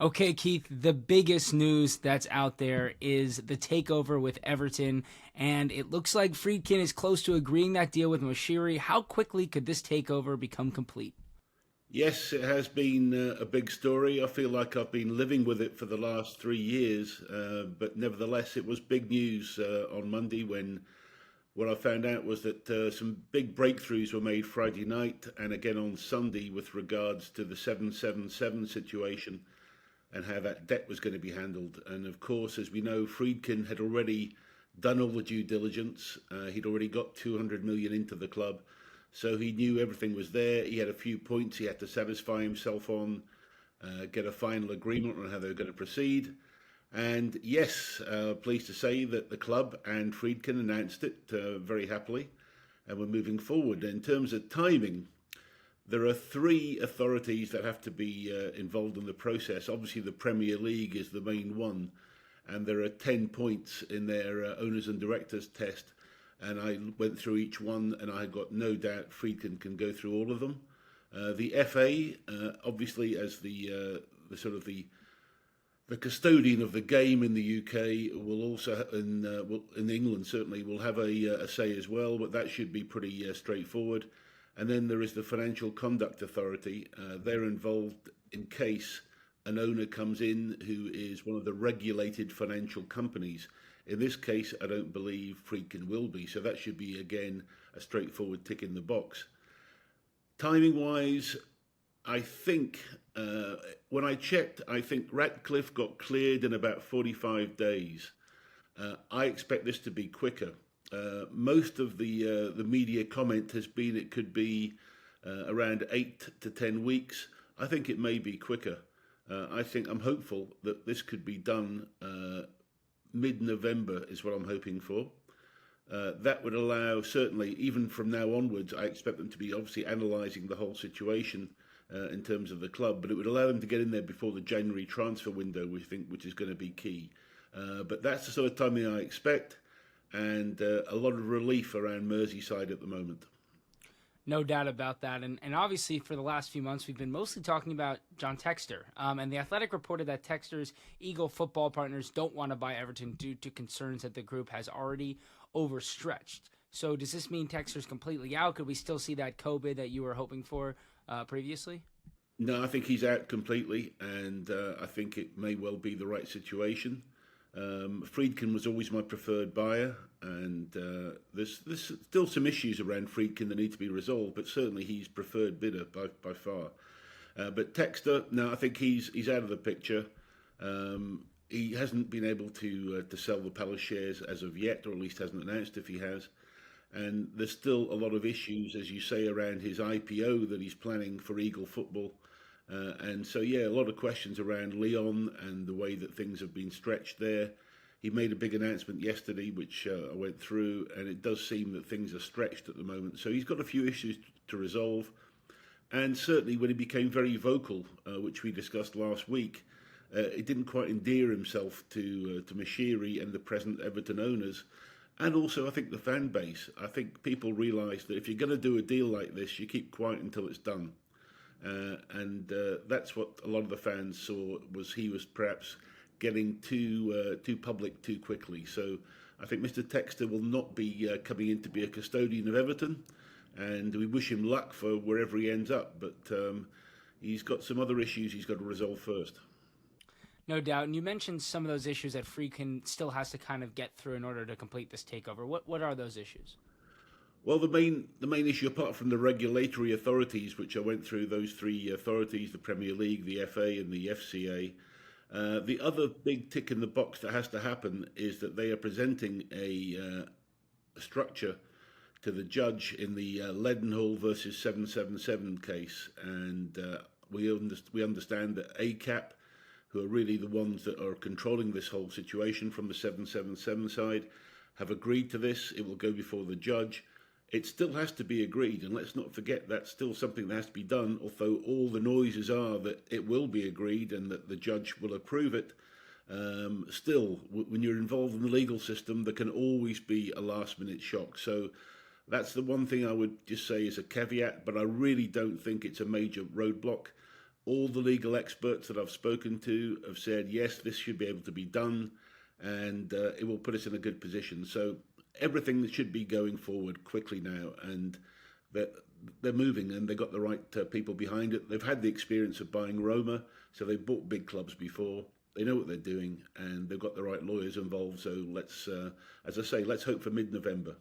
Okay, Keith, the biggest news that's out there is the takeover with Everton, and it looks like Friedkin is close to agreeing that deal with Moshiri. How quickly could this takeover become complete? Yes, it has been a big story. I feel like I've been living with it for the last 3 years, but nevertheless, it was big news on Monday when what I found out was that some big breakthroughs were made Friday night and again on Sunday with regards to the 777 situation and how that debt was going to be handled. And of course, as we know, Friedkin had already done all the due diligence. He'd already got 200 million into the club. So he knew everything was there. He had a few points he had to satisfy himself on, get a final agreement on how they were going to proceed. And yes, pleased to say that the club and Friedkin announced it very happily, and we're moving forward. In terms of timing, there are three authorities that have to be involved in the process. Obviously, the Premier League is the main one, and there are 10 points in their owners and directors test. And I went through each one, and I got no doubt Friedkin can go through all of them. The FA, obviously, as the sort of the custodian of the game in the UK, will also in England certainly will have a say as well, but that should be pretty straightforward. And then there is the Financial Conduct Authority. They're involved in case an owner comes in who is one of the regulated financial companies. In this case, I don't believe Friedkin will be, so that should be again a straightforward tick in the box. Timing wise, I think when I checked, I think Ratcliffe got cleared in about 45 days. I expect this to be quicker. Most of the media comment has been it could be around 8 to 10 weeks. I think it may be quicker. I'm hopeful that this could be done mid-November is what I'm hoping for. That would allow, certainly, even from now onwards, I expect them to be obviously analysing the whole situation in terms of the club, but it would allow them to get in there before the January transfer window, we think, which is going to be key. But that's the sort of timing I expect, and a lot of relief around Merseyside at the moment. No doubt about that. And obviously, for the last few months, we've been mostly talking about John Textor. And The Athletic reported that Textor's Eagle football partners don't want to buy Everton due to concerns that the group has already overstretched. So does this mean Textor's completely out? Could we still see that COVID that you were hoping for previously? No, I think he's out completely, and I think it may well be the right situation. Friedkin was always my preferred buyer, and there's still some issues around Friedkin that need to be resolved, but certainly he's preferred bidder by far. But Texter, no, I think he's out of the picture. He hasn't been able to sell the Palace shares as of yet, or at least hasn't announced if he has. And there's still a lot of issues, as you say, around his IPO that he's planning for Eagle Football. And so, yeah, a lot of questions around Leon and the way that things have been stretched there. He made a big announcement yesterday, which I went through, and it does seem that things are stretched at the moment. So he's got a few issues to resolve. And certainly when he became very vocal, which we discussed last week, he didn't quite endear himself to Mashiri and the present Everton owners. And also, I think the fan base. I think people realise that if you're going to do a deal like this, you keep quiet until it's done. And that's what a lot of the fans saw, was he was perhaps getting too public too quickly. So I think Mr. Textor will not be coming in to be a custodian of Everton, and we wish him luck for wherever he ends up. But he's got some other issues he's got to resolve first. No doubt. And you mentioned some of those issues that Friedkin still has to kind of get through in order to complete this takeover. What are those issues? Well, the main issue, apart from the regulatory authorities, which I went through, those three authorities, the Premier League, the FA, and the FCA, the other big tick in the box that has to happen is that they are presenting a structure to the judge in the Leadenhall versus 777 case, and we understand that ACAP, who are really the ones that are controlling this whole situation from the 777 side, have agreed to this. It will go before the judge. It still has to be agreed, and let's not forget that's still something that has to be done, although all the noises are that it will be agreed and that the judge will approve it. Still, when you're involved in the legal system, there can always be a last-minute shock. So that's the one thing I would just say is a caveat, but I really don't think it's a major roadblock. All the legal experts that I've spoken to have said, yes, this should be able to be done, and it will put us in a good position. So everything should be going forward quickly now, and they're moving, and they've got the right people behind it. They've had the experience of buying Roma, so they've bought big clubs before. They know what they're doing, and they've got the right lawyers involved. So let's, as I say, let's hope for mid-November.